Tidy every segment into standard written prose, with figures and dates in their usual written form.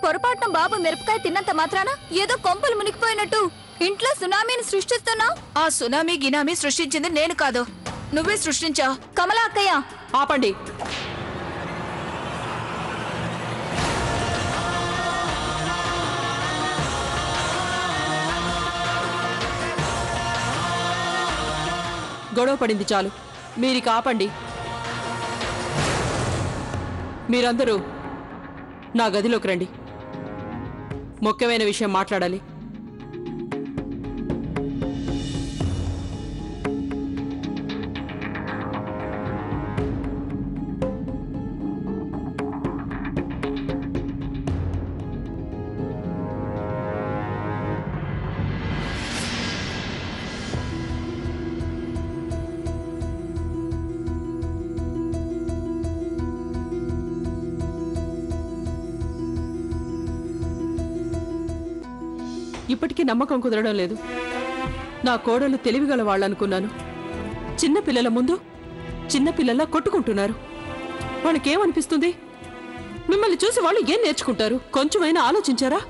పొరపాటున బాబు మిరపకాయ తిన్నంత మాత్రాన ఏదో కొంపలు మునిగిపోయినట్టు ఇంట్లో సునామీని సృష్టిస్తున్నావు. ఆ సునామీ గినామీ సృష్టించింది నేను కాదు, నువ్వే సృష్టించావు. కమలా అక్కయ్య, ఆపండి. గొడవ పడింది చాలు, మీరిక ఆపండి. మీరందరూ నా గదిలోకి రండి, ముఖ్యమైన విషయం మాట్లాడాలి. ఇప్పటికీ నమ్మకం కుదరడం లేదు. నా కోడలు తెలివిగల వాళ్ళనుకున్నాను. చిన్నపిల్లల ముందు చిన్నపిల్లల్లా కొట్టుకుంటున్నారు. వాళ్ళకేమనిపిస్తుంది? మిమ్మల్ని చూసి వాళ్ళు ఏం నేర్చుకుంటారు? కొంచెమైనా ఆలోచించారా?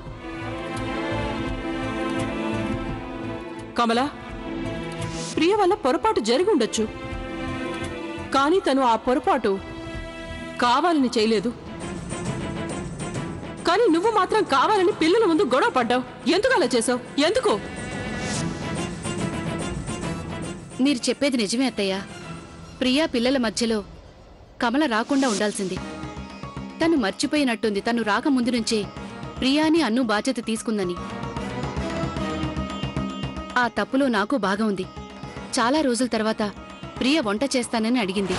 కమలా, ప్రియ వల్ల పొరపాటు జరిగి ఉండొచ్చు, కానీ తను ఆ పొరపాటు కావాలని చేయలేదు. కానీ నువ్వు మాత్రం కావాలని పిల్లల ముందు గొడవ పడ్డావు. ఎందుకు అలా చేసావు? ఎందుకు? మీరు చెప్పేది నిజమే అత్తయ్య. ప్రియా పిల్లల మధ్యలో కమల రాకుండా ఉండాల్సింది. తను మర్చిపోయినట్టుంది తను రాకముందు నుంచే ప్రియాని అన్ను బాధ్యత తీసుకుందని. ఆ తప్పులో నాకు బాగా ఉంది. చాలా రోజుల తర్వాత ప్రియ వంట చేస్తానని అడిగింది.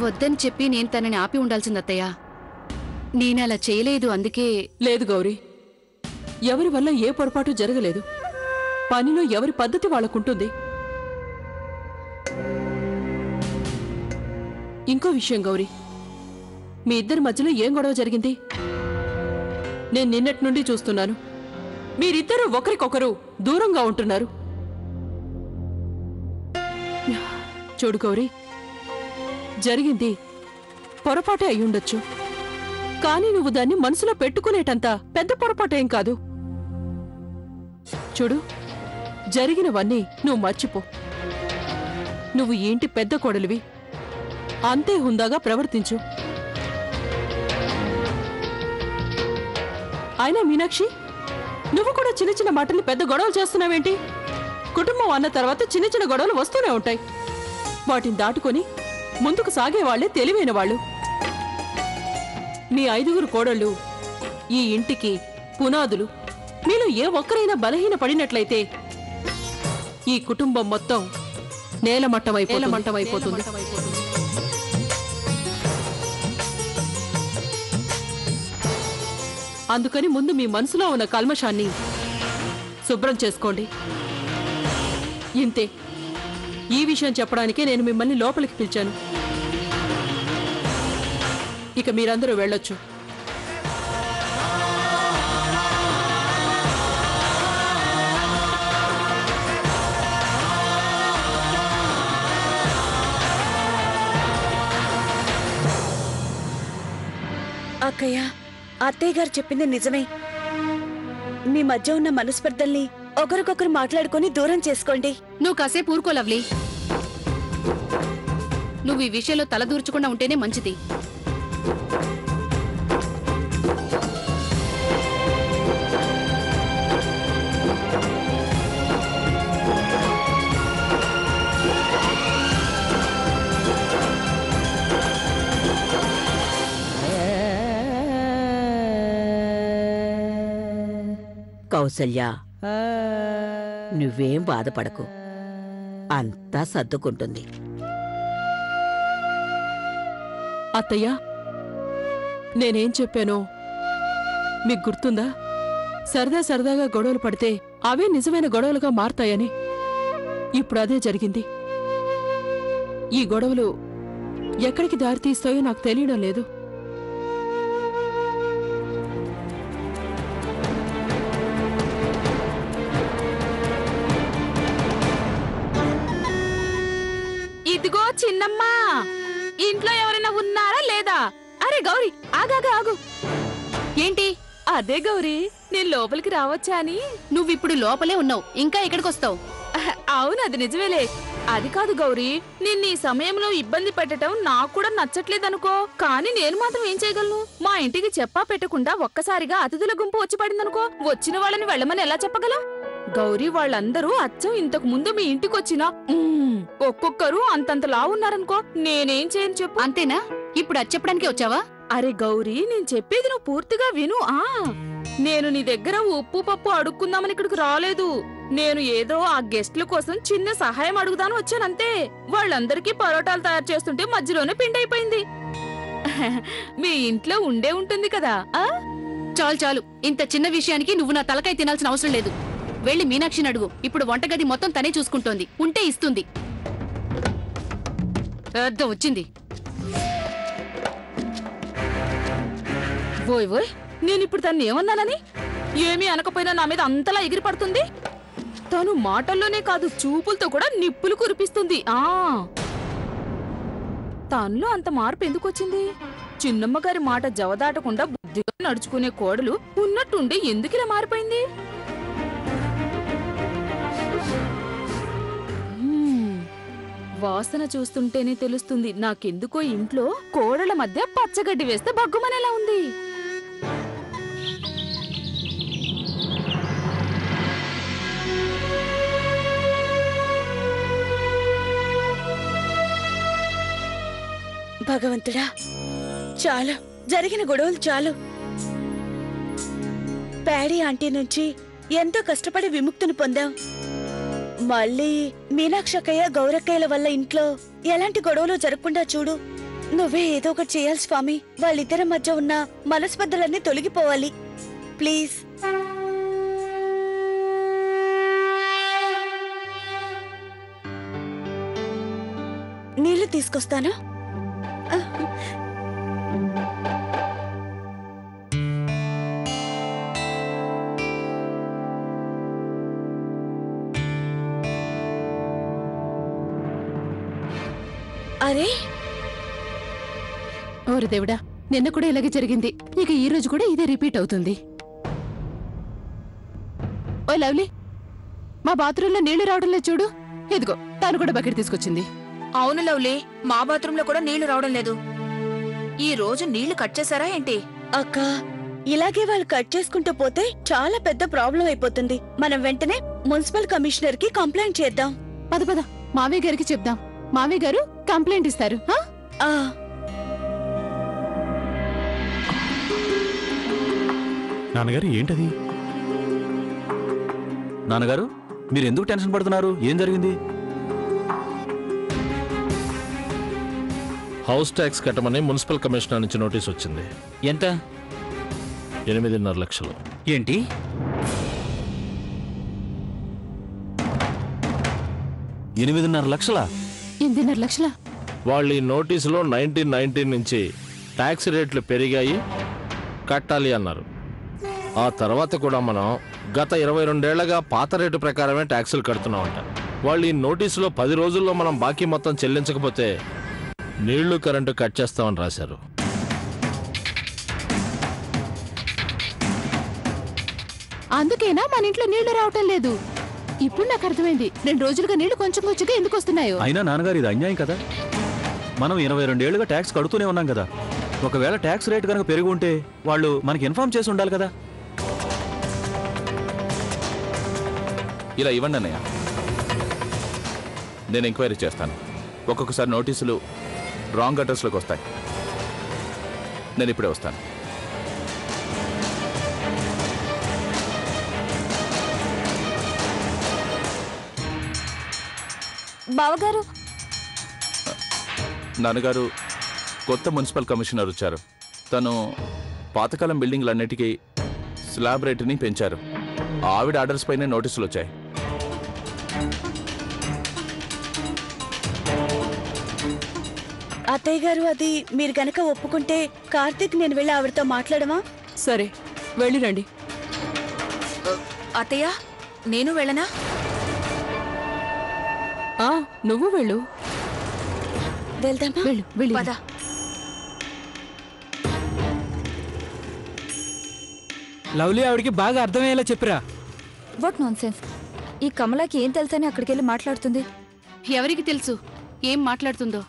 వద్దని చెప్పి నేను తనని ఆపి ఉండాల్సింది అత్తయ్య. నేనలా చేయలేదు, అందుకే. లేదు గౌరీ, ఎవరి వల్ల ఏ పొరపాటు జరగలేదు. పనిలో ఎవరి పద్ధతి వాళ్ళకుంటుంది. ఇంకో విషయం గౌరీ, మీ ఇద్దరి మధ్యలో ఏం గొడవ జరిగింది? నేను నిన్నటి నుండి చూస్తున్నాను. మీరిద్దరూ ఒకరికొకరు దూరంగా ఉంటున్నారు. చూడు గౌరీ, జరిగింది పొరపాటే అయ్యుండొచ్చు, కానీ నువ్వు దాన్ని మనసులో పెట్టుకునేటంత పెద్ద పొరపాటేం కాదు. చూడు, జరిగినవన్నీ నువ్వు మర్చిపో. నువ్వు ఈ ఇంటి పెద్ద కోడలివి, అంతే హుందాగా ప్రవర్తించు. అయినా మీనాక్షి, నువ్వు కూడా చిన్న చిన్న మాటల్ని పెద్ద గొడవలు చేస్తున్నావేంటి? కుటుంబం అన్న తర్వాత చిన్న చిన్న గొడవలు వస్తూనే ఉంటాయి. వాటిని దాటుకొని ముందుకు సాగేవాళ్లే తెలివైన వాళ్ళు. మీ 5గురు కోడళ్ళు ఈ ఇంటికి పునాదులు. మీలో ఏ ఒక్కరైనా బలహీన పడినట్లయితే ఈ కుటుంబం మొత్తం నేలమట్టమైపోతుంది. అందుకని ముందు మీ మనసులో ఉన్న కల్మషాన్ని శుభ్రం చేసుకోండి. ఇంతే. ఈ విషయం చెప్పడానికే నేను మిమ్మల్ని లోపలికి పిలిచాను. ఇక మీరందరూ వెళ్ళొచ్చు. అక్కయ్య, అత్తయ్య గారు చెప్పింది నిజమే. మీ మధ్య ఉన్న మనస్పర్ధల్ని ఒకరికొకరు మాట్లాడుకొని దూరం చేసుకోండి. నువ్వు కాసేపు ఊరుకో లవ్లీ. నువ్వు ఈ విషయంలో తలదూర్చకుండా ఉంటేనే మంచిది. కౌసల్య, నువ్వేం బాధపడకు, అంతా సర్దుకుంటుంది. అత్తయ్య, నేనేం చెప్పానో మీకు గుర్తుందా? సరదాగా గొడవలు పడితే అవే నిజమైన గొడవలుగా మారతాయని. ఇప్పుడు అదే జరిగింది. ఈ గొడవలు ఎక్కడికి దారితీస్తాయో నాకు తెలియడం లేదు. ఇదిగో చిన్నమ్మా, ఇంట్లో ఎవరైనా ఉన్నారా లేదా? అరే గౌరీ, ఆగాగు. ఏంటి అదే గౌరీ, నేను లోపలికి రావచ్చా అని. నువ్విప్పుడు లోపలే ఉన్నావు, ఇంకా ఎక్కడికొస్తావు? అవును, అది నిజమేలే. అది కాదు గౌరీ, నిన్న ఈ సమయంలో ఇబ్బంది పెట్టడం నాకు కూడా నచ్చట్లేదనుకో. కానీ నేను మాత్రం ఏం చేయగలను? మా ఇంటికి చెప్పా పెట్టకుండా ఒక్కసారిగా అతిథుల గుంపు వచ్చి పడిందనుకో, వచ్చిన వాళ్ళని వెళ్ళమని ఎలా చెప్పగలం? గౌరీ, వాళ్ళందరూ అచ్చం ఇంతకు ముందు మీ ఇంటికొచ్చినా ఒక్కొక్కరు అంతంతలా ఉన్నారనుకో, నేనేం చేయను చెప్పు. అంతేనా? ఇప్పుడు అది చెప్పడానికి వచ్చావా? అరే గౌరీ, నేను చెప్పేది నువ్వు పూర్తిగా విను. నేను నీ దగ్గర ఉప్పు పప్పు అడుక్కుందామని ఇక్కడికి రాలేదు. నేను ఏదో ఆ గెస్ట్ల కోసం చిన్న సహాయం అడుగుదాను వచ్చానంతే. వాళ్ళందరికీ పరోటాలు తయారు చేస్తుంటే మధ్యలోనే పిండైపోయింది. మీ ఇంట్లో ఉండే ఉంటుంది కదా. చాలు చాలు, ఇంత చిన్న విషయానికి నువ్వు నా తలకాయ తినాల్సిన అవసరం లేదు. వెళ్ళి మీనాక్షిని అడుగు, ఇప్పుడు వంటగది మొత్తం తనే చూసుకుంటోంది. ఉంటే ఇస్తుంది. వచ్చింది. ఓయ్ ఓయ్, నేనిప్పుడు తను ఏమన్నానని? ఏమీ అనకపోయినా నా మీద అంతలా ఎగిరి పడుతుంది. తను మాటల్లోనే కాదు, చూపులతో కూడా నిప్పులు కురిపిస్తుంది. తనలో అంత మార్పు ఎందుకొచ్చింది? చిన్నమ్మ గారి మాట జవదాటకుండా బుద్ధిగా నడుచుకునే కోడలు ఉన్నట్టుండి ఎందుకిలా మారిపోయింది? వాసన చూస్తుంటేనే తెలుస్తుంది. నాకెందుకో ఇంట్లో కోడల మధ్య పచ్చగడ్డి వేస్తే బగ్గుమనేలా ఉంది. భగవంతుడా, చాలు, జరిగిన గొడవలు చాలు. ప్యాడీ ఆంటీ నుంచి ఎంతో కష్టపడి విముక్తిని పొందాం. మళ్ళీ మీనాక్షక్కయ్య గౌరక్కయ్యల వల్ల ఇంట్లో ఎలాంటి గొడవలు జరగకుండా చూడు. నువ్వే ఏదో ఒకటి చేయాలి స్వామి. వాళ్ళిద్దరి మధ్య ఉన్న మనస్పర్ధలన్నీ తొలగిపోవాలి ప్లీజ్. నీళ్లు తీసుకొస్తాను. అరే ఓరి దేవుడా, నిన్న కూడా ఇలాగే జరిగింది. ఇక ఈ రోజు కూడా ఇదే రిపీట్ అవుతుంది. ఓ లవ్లీ, మా బాత్రూంలో నీళ్లు రావడం లేదు చూడు. ఇదిగో, తాను కూడా బకెట్ తీసుకొచ్చింది. అవును లవ్లీ, మా బాత్రూంలో కూడా నీళ్లు రావడం లేదు. ఈ రోజు నీళ్లు కట్ చేశారా ఏంటి? అక్క, ఇలాగే వాళ్ళు కట్ చేసుకుంటూ పోతే చాలా పెద్ద ప్రాబ్లం అయిపోతుంది. మనం వెంటనే మున్సిపల్ కమిషనర్ కి కంప్లైంట్ చేద్దాం. పద పద, మావయ్య గారికి చెప్దాం. మావయ్య గారు కంప్లైంట్ ఇస్తారు. నాన్నగారు, ఏంటది? నాన్నగారు, మీరు ఎందుకు టెన్షన్ పడుతున్నారు? ఏం జరిగింది? హౌస్ ట్యాక్స్ కట్టమని మున్సిపల్ కమిషనర్ నుంచి నోటీస్ వచ్చింది. ఎంత? 8.5 లక్షలు. ఏంటి? 8.5 లక్షలా? 8.5 లక్షలా? వాళ్ళు ఈ నోటీసులో 1919 నుంచి ట్యాక్స్ రేట్లు పెరిగాయి, కట్టాలి అన్నారు. ఆ తర్వాత కూడా మనం గత 22 ఏళ్లగా పాత రేటు ప్రకారమే ట్యాక్సులు కడుతున్నామంట. వాళ్ళు ఈ నోటీసులో 10 రోజుల్లో మనం బాకీ మొత్తం చెల్లించకపోతే నీళ్లు కరెంటు కట్ చేస్తామని రాశారు. అందుకేనా మన ఇంట్లో నీళ్లు రావటం లేదు? ఇప్పుడు నాకు అర్థమైంది 2 రోజులుగా నీళ్లు కొంచెం కొంచెంగా ఎందుకు వస్తున్నాయో. అయినా నాన్నగారు, ఇది అన్యాయం కదా. మనం 22 ఏళ్లుగా ట్యాక్స్ కడుతూనే ఉన్నాం కదా. ఒకవేళ ట్యాక్స్ రేట్ కనుక పెరిగి ఉంటే వాళ్ళు మనకి ఇన్ఫార్మ్ చేసి ఉండాలి కదా. ఇలా ఇవ్వండి అన్నయ్య, నేను ఎంక్వైరీ చేస్తాను. ఒక్కొక్కసారి నోటీసులు రాంగ్ అడ్రస్లోకి వస్తాయి. నేను ఇప్పుడే వస్తాను. బావగారు, నాన్నగారు, కొత్త మున్సిపల్ కమిషనర్ వచ్చారు. తను పాతకాలం బిల్డింగ్లన్నిటికీ స్లాబ్ రేటుని పెంచారు. ఆవిడ ఆర్డర్స్ పైనే నోటీసులు వచ్చాయి. అత్తయ్య గారు, అది మీరు గనక ఒప్పుకుంటే కార్తీక్ నేను వెళ్ళి ఆవిడతో మాట్లాడమా? సరే, వెళ్ళిరండి. అత్తయ్య, నేను వెళ్ళనా? నువ్వు వెళ్ళు. వెళ్దామా? వెళ్ళు వెళ్ళు. పద. లవ్లీ ఆవిడికి బాగా అర్థమయ్యేలా చెప్పిరా. What nonsense. ఈ కమలాకి ఏం తెలుసని అక్కడికి వెళ్ళి మాట్లాడుతుంది? ఎవరికి తెలుసు ఏం మాట్లాడుతుందో?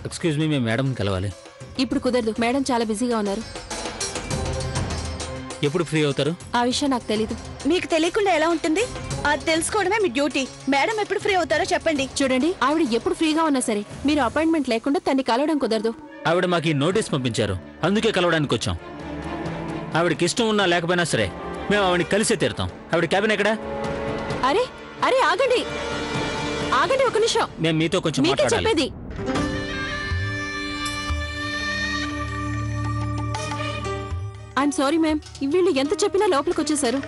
ఎక్స్క్యూజ్ మీ, మేము మేడం కలవాలి. ఇప్పుడు కుదరదు, మేడం చాలా బిజీగా ఉన్నారు. ఎప్పుడు ఫ్రీ అవుతారు? ఆ విషయం నాకు తెలీదు. మీకు తెలియకుండా ఎలా ఉంటుంది? అది తెలుసుకోవడమే మీ డ్యూటీ. మేడం ఎప్పుడు ఫ్రీ అవుతారో చెప్పండి. చూడండి, ఆవిడ ఎప్పుడు ఫ్రీగా ఉన్నా సరే మీరు అపాయింట్మెంట్ లేకుండా తన్ని కలవడం కుదరదు. ఆవిడ మాకు ఈ నోటీస్ పంపించారు, అందుకే కలవడానికి వచ్చాం. ఆవిడకి ఇష్టం ఉన్నా లేకపోయినా సరే మేము ఆవిడని కలిసే తీరుతాం. ఆవిడ క్యాబిన్ ఎక్కడా? అరే అరే ఆగండి ఆగండి, ఒక నిమిషం. మేము మీతో కొంచెం మీకే మాట్లాడాలి. చెప్పేది. ఐఎమ్ సారీ మ్యామ్, వీళ్ళు ఎంత చెప్పినా లోపలికి వచ్చేసారు.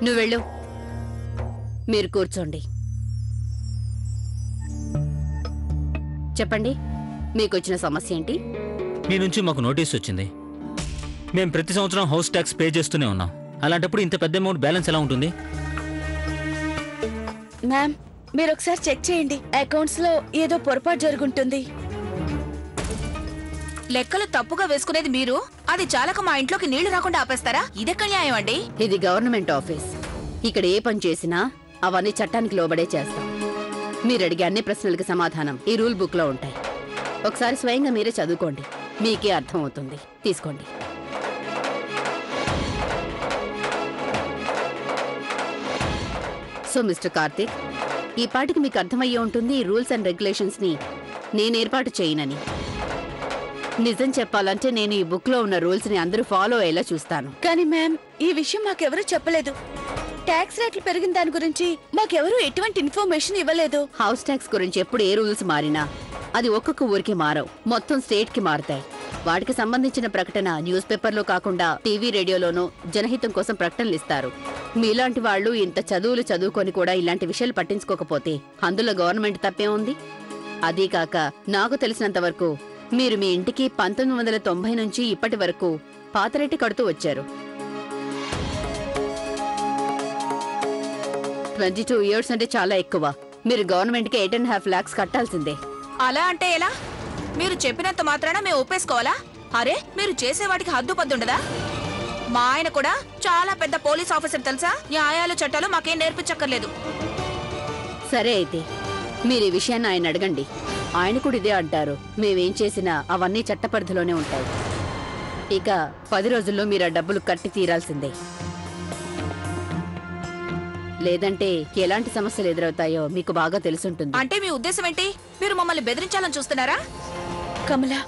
నువ్వు వెళ్ళు, మీరు కూర్చోండి. చెప్పండి, మీకు వచ్చిన సమస్య ఏంటి? మీ నుంచి మాకు నోటీస్ వచ్చింది. మేము ప్రతి సంవత్సరం హౌస్ ట్యాక్స్ పే చేస్తూనే ఉన్నాం. అలాంటప్పుడు ఇంత పెద్ద అమౌంట్ బ్యాలెన్స్ ఎలా ఉంటుంది? మ్యామ్, మీరు ఒకసారి చెక్ చేయండి. అకౌంట్స్ లో ఏదో పొరపాటు జరుగుంటుంది. లెక్కలు తప్పుగా వేసుకునేది మీరు, అది చాలక మా ఇంట్లోకి నీళ్లు రాకుండా ఆపేస్తారా? ఇదెక్కడ న్యాయం అండి? ఇది గవర్నమెంట్ ఆఫీస్. ఇక్కడ ఏ పని చేసినా అవన్నీ చట్టానికి లోబడే చేస్తాం. మీరు అడిగే అన్ని ప్రశ్నలకు సమాధానం ఈ రూల్ బుక్ లో ఉంటాయి. ఒకసారి స్వయంగా మీరే చదువుకోండి, మీకే అర్థం అవుతుంది. తీసుకోండి. సో మిస్టర్ కార్తీక్, ఈ పాటికి మీకు అర్థమయ్యే ఉంటుంది ఈ రూల్స్ అండ్ రెగ్యులేషన్స్ ని నేను ఏర్పాటు చేయనని. నిజం చెప్పాలంటే నేను ఈ బుక్ లో ఉన్న రూల్స్ ని అందరూ ఫాలో అయ్యేలా చూస్తాను. కానీ మ్యామ్, ఈ విషయం మాకెవరూ చెప్పలేదు. ట్యాక్స్ రేట్లు పెరిగిన దాని గురించి మాకెవరూ ఎటువంటి ఇన్ఫర్మేషన్ ఇవ్వలేదు. హౌస్ ట్యాక్స్ గురించి ఎప్పుడు ఏ రూల్స్ మారినా అది ఒక్కొక్క ఊరికి మారవు, మొత్తం స్టేట్ కి మారుతాయి. వాటికి సంబంధించిన ప్రకటన న్యూస్ పేపర్లో కాకుండా టీవీ రేడియోలోనూ జనహితం కోసం ప్రకటనలు ఇస్తారు. మీలాంటి వాళ్ళు ఇంత చదువులు చదువుకొని కూడా ఇలాంటి విషయాలు పట్టించుకోకపోతే అందులో గవర్నమెంట్ తప్పే ఉంది? అదీ కాక నాకు తెలిసినంత వరకు మీరు మీ ఇంటికి 1990 నుంచి ఇప్పటి వరకు పాత రేటు కడుతూ వచ్చారు. 22 years అంటే చాలా ఎక్కువ. మీరు గవర్నమెంట్ కి 8.5 lakhs కట్టాల్సిందే. అలా అంటే ఎలా? మీరు చెప్పినంత మాత్రాన మేము ఒప్పేసుకోవాలా? అరే, మీరు చేసే వాటికి హద్దు పద్దుండదా? మా ఆయన కూడా చాలా పెద్ద పోలీస్ ఆఫీసర్ తెలుసా? న్యాయాలు చట్టాలు మాకేం నేర్పించక్కర్లేదు. సరే అయితే మీరు ఈ విషయాన్ని ఆయన అడగండి. ఆయన కూడా ఇదే అంటారు. మేమేం చేసినా అవన్నీ చట్టపరిధిలోనే ఉంటాయి. ఇక 10 రోజుల్లో మీరు ఆ డబ్బులు కట్టి తీరాల్సిందే. లేదంటే ఎలాంటి సమస్యలు ఎదురవుతాయో మీకు బాగా తెలుసుంటుంది. అంటే మీ ఉద్దేశం ఏంటి? మీరు మమ్మల్ని బెదిరించాలని చూస్తున్నారా? కమలా,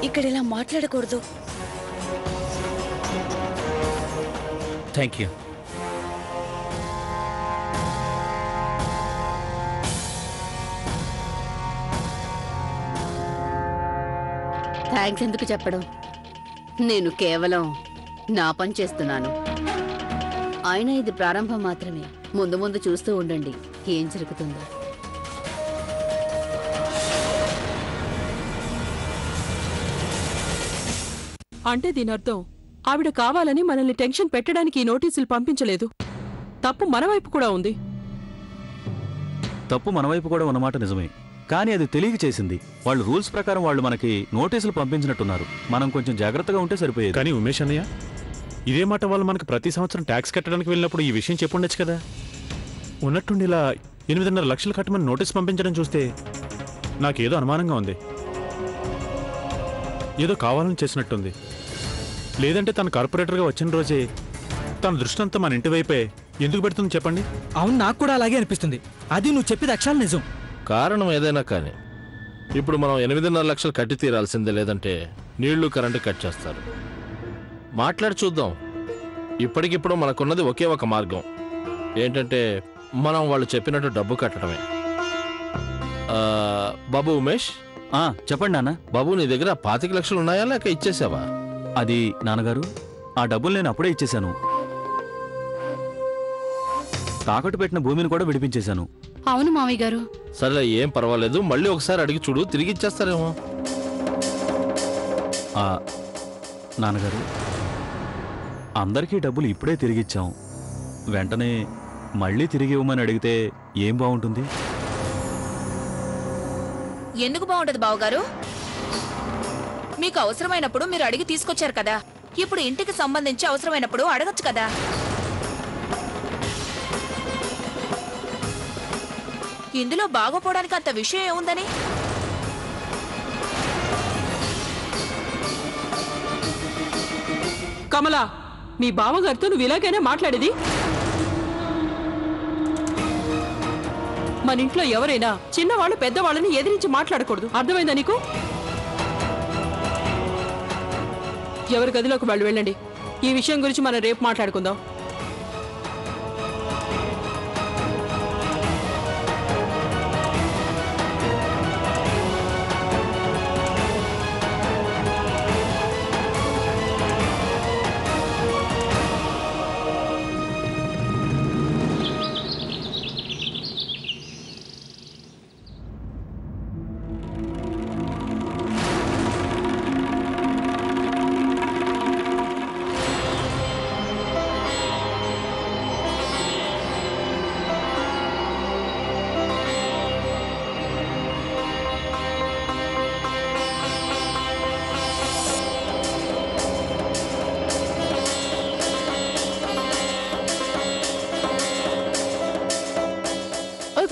ఇక్కడ ఇలా మాట్లాడకూడదు. Thank you. థ్యాంక్స్ ఎందుకు చెప్పడం? నేను కేవలం నా పని చేస్తున్నాను. అయినా ఇది ప్రారంభం మాత్రమే. ముందు ముందు చూస్తూ ఉండండి ఏం జరుగుతుందో. అంటే దీని అర్థం ఆవిడ కావాలని మనల్ని టెన్షన్ పెట్టడానికి ఈ నోటీసులు పంపించలేదు. తప్పు మన వైపు కూడా ఉంది. తప్పు మన వైపు కూడా ఉన్నమాట నిజమే, కానీ అది తెలియక చేసింది. వాళ్ళు రూల్స్ ప్రకారం వాళ్ళు మనకి నోటీసులు పంపించినట్టున్నారు. మనం కొంచెం జాగ్రత్తగా ఉంటే సరిపోయేది. కానీ ఉమేష్ అన్నయ్య, ఇదే మాట వాళ్ళు మనకు ప్రతి సంవత్సరం ట్యాక్స్ కట్టడానికి వెళ్ళినప్పుడు ఈ విషయం చెప్పుండొచ్చు కదా. ఉన్నట్టుండి ఇలా 8.5 లక్షలు కట్టమని నోటీస్ పంపించడం చూస్తే నాకేదో అనుమానంగా ఉంది. ఏదో కావాలని చేసినట్టుంది. లేదంటే తన కార్పొరేటర్గా వచ్చిన రోజే తన దృష్టి అంతా మన ఇంటి వైపే ఎందుకు పెడుతుంది చెప్పండి? అవును, నాకు కూడా అలాగే అనిపిస్తుంది. అది నువ్వు చెప్పేది అక్షరాలు నిజం. కారణం ఏదైనా కానీ ఇప్పుడు మనం 8.5 లక్షలు కట్టి తీరాల్సిందే, లేదంటే నీళ్లు కరెంటు కట్ చేస్తారు. మాట్లాడి చూద్దాం. ఇప్పటికిప్పుడు మనకున్నది ఒకే ఒక మార్గం. ఏంటంటే మనం వాళ్ళు చెప్పినట్టు డబ్బు కట్టడమే. బాబు ఉమేష్, చెప్పండి నాన్న. బాబు, నీ దగ్గర 25 లక్షలు ఉన్నాయా లేక ఇచ్చేసావా? అది నాన్నగారు, ఆ డబ్బులు నేను అప్పుడే ఇచ్చేశాను. తాకట్టు పెట్టిన భూమిని కూడా విడిపించేశాను. అవును మామయ్య గారు. సరే, ఏం పర్వాలేదు. మళ్ళీ ఒకసారి అడిగి చూడు, తిరిగి ఇచ్చేస్తారేమో. నాన్నగారు, అందరికీ డబ్బులు ఇప్పుడే తిరిగిచ్చాం. వెంటనే మళ్ళీ తిరిగి ఇవ్వమని అడిగితే ఏం బాగుంటుంది? ఎందుకు బాగుంటది బావగారు? మీకు అవసరమైనప్పుడు మీరు అడిగి తీసుకొచ్చారు కదా, ఇప్పుడు ఇంటికి సంబంధించి అవసరమైనప్పుడు అడగచ్చు కదా. ఇందులో బాగోపోవడానికి అంత విషయం ఏముందని? కమలా, మీ బావగారితో నువ్వు ఇలాగైనా మాట్లాడేది? మన ఇంట్లో ఎవరైనా చిన్నవాళ్ళు పెద్దవాళ్ళని ఎదిరించి మాట్లాడకూడదు, అర్థమైందా నీకు? ఎవరి గదిలోకి వాళ్ళు వెళ్ళండి. ఈ విషయం గురించి మనం రేపు మాట్లాడుకుందాం.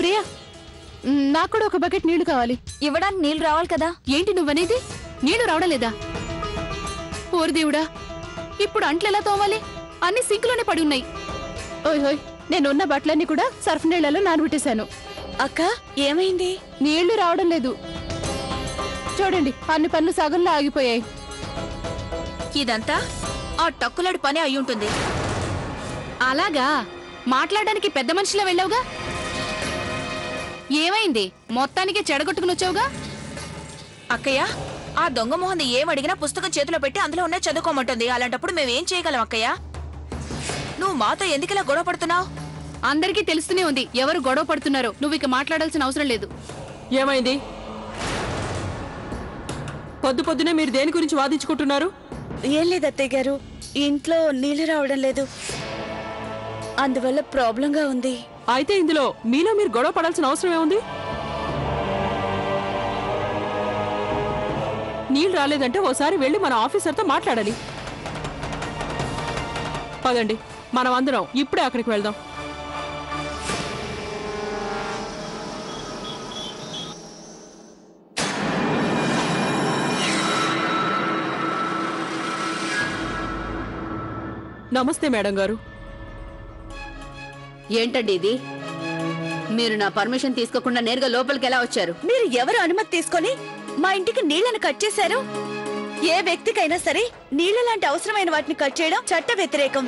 ప్రియా, నాకు కూడా ఒక బకెట్ నీళ్లు కావాలి. ఇవ్వడానికి నీళ్లు రావాలి కదా. ఏంటి నువ్వనేది? నీళ్లు రావడం లేదా? ఓరి దేవుడా, ఇప్పుడు అంట్లు ఎలా తోమాలి? అన్ని సింక్లోనే పడి ఉన్నాయి. ఓయ్ హోయ్, నేనున్న బట్టలన్నీ కూడా సర్ఫ్ నీళ్లలో నానబెట్టేశాను. అక్క, ఏమైంది? నీళ్లు రావడం లేదు. చూడండి, అన్ని పనులు సగంలో ఆగిపోయాయి. ఇదంతా ఆ టక్కులాడి పని అయ్యుంటుంది. అలాగా? మాట్లాడడానికి పెద్ద మనిషిలా వెళ్ళావుగా? ఏమైంది? మొత్తానికి చెడగొట్టుకుని వచ్చావుగా? అక్కయ్య, ఆ దొంగ మొహంది ఏమడిగినా పుస్తకం చేతిలో పెట్టి అందులో ఉన్న చదువుకోమంటుంది. అలాంటప్పుడు మేమేం చేయగలం అక్కయ్య? నువ్వు మాతో ఎందుకిలా గొడవ పడుతున్నావు? అందరికీ తెలుస్తూనే ఉంది ఎవరు గొడవ పడుతున్నారో. నువ్వు ఇక మాట్లాడాల్సిన అవసరం లేదు. ఏమైంది? పొద్దునే మీరు దేని గురించి వాదించుకుంటున్నారు? ఏం లేదు అత్తయ్య గారు, ఇంట్లో నీళ్లు రావడం లేదు, అందువల్ల ప్రాబ్లంగా ఉంది. అయితే ఇందులో మీలో మీరు గొడవ పడాల్సిన అవసరం ఏముంది? నీళ్ళు రాలేదంటే ఓసారి వెళ్ళి మన ఆఫీసర్తో మాట్లాడాలి. పదండి, మనం అందరం ఇప్పుడే అక్కడికి వెళ్దాం. నమస్తే మేడం గారు. ఏంటండి ఇది? మీరు నా పర్మిషన్ తీసుకోకుండా నేరుగా లోపలికి ఎలా వచ్చారు? మీరు ఎవరు అనుమతి తీసుకొని మా ఇంటికి నీళ్లను కట్ చేశారు? ఏ వ్యక్తికైనా సరే నీళ్ల లాంటి అవసరమైన వాటిని కట్ చేయడం చట్ట వ్యతిరేకం.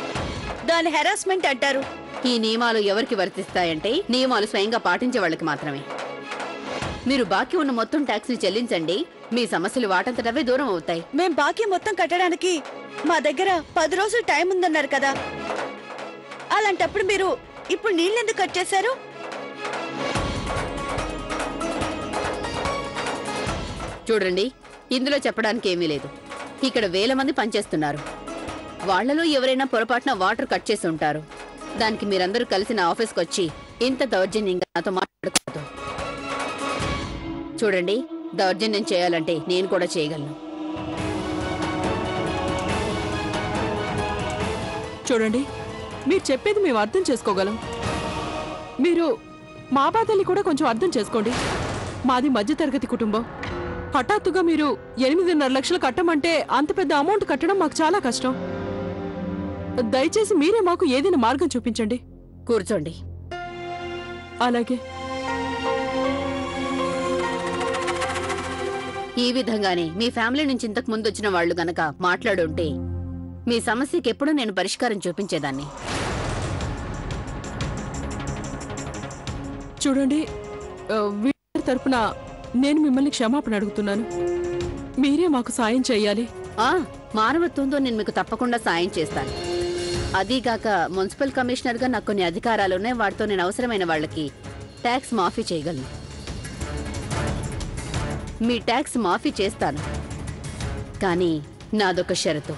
దాని హెరాస్మెంట్ అంటారు. ఈ నియమాలు ఎవరికి వర్తిస్తాయంటే నియమాలు స్వయంగా పాటించే వాళ్ళకి మాత్రమే. మీరు బాకీ ఉన్న మొత్తం ట్యాక్స్ ని చెల్లించండి, మీ సమస్యలు వాటంతటవే దూరం అవుతాయి. మేం బాకీ మొత్తం కట్టడానికి మా దగ్గర 10 రోజులు టైం ఉందన్నారు కదా, అలాంటప్పుడు మీరు ఇప్పుడు నీళ్ళెందుకు కట్ చేశారు? చూడండి, ఇందులో చెప్పడానికి ఏమీ లేదు. ఇక్కడ వేల మంది పనిచేస్తున్నారు. వాళ్లలో ఎవరైనా పొరపాటున వాటర్ కట్ చేసి ఉంటారు. దానికి మీరందరూ కలిసి నా ఆఫీస్కి వచ్చి ఇంత దౌర్జన్యంగా నాతో మాట్లాడకూడదు. చూడండి, దౌర్జన్యం చేయాలంటే నేను కూడా చేయగలను. చూడండి, మీరు చెప్పేది మేము అర్థం చేసుకోగలం. మీరు మా బాధల్ని కూడా కొంచెం అర్థం చేసుకోండి. మాది మధ్యతరగతి కుటుంబం. హఠాత్తుగా మీరు 8.5 లక్షలు కట్టమంటే అంత పెద్ద అమౌంట్ కట్టడం మాకు చాలా కష్టం. దయచేసి మీరే మాకు ఏదైనా మార్గం చూపించండి. కూర్చోండి. అలాగే. ఈ విధంగానే మీ ఫ్యామిలీ నుంచి ఇంతకు ముందు వచ్చిన వాళ్ళు గనక మాట్లాడుంటే మీ సమస్యకి ఎప్పుడూ నేను పరిష్కారం చూపించేదాన్ని. చూడండి, వీళ్ళ తరపున నేను మిమ్మల్ని క్షమాపణ అడుగుతున్నాను. మీరే మాకు సాయం చేయాలి. మానవత్వంతో నేను మీకు తప్పకుండా సాయం చేస్తాను. అదీగాక మున్సిపల్ కమిషనర్గా నాకు కొన్ని అధికారాలున్నాయి. వాటితో నేను అవసరమైన వాళ్ళకి ట్యాక్స్ మాఫీ చేయగలను. మీ ట్యాక్స్ మాఫీ చేస్తాను, కానీ నాదొక షరతు.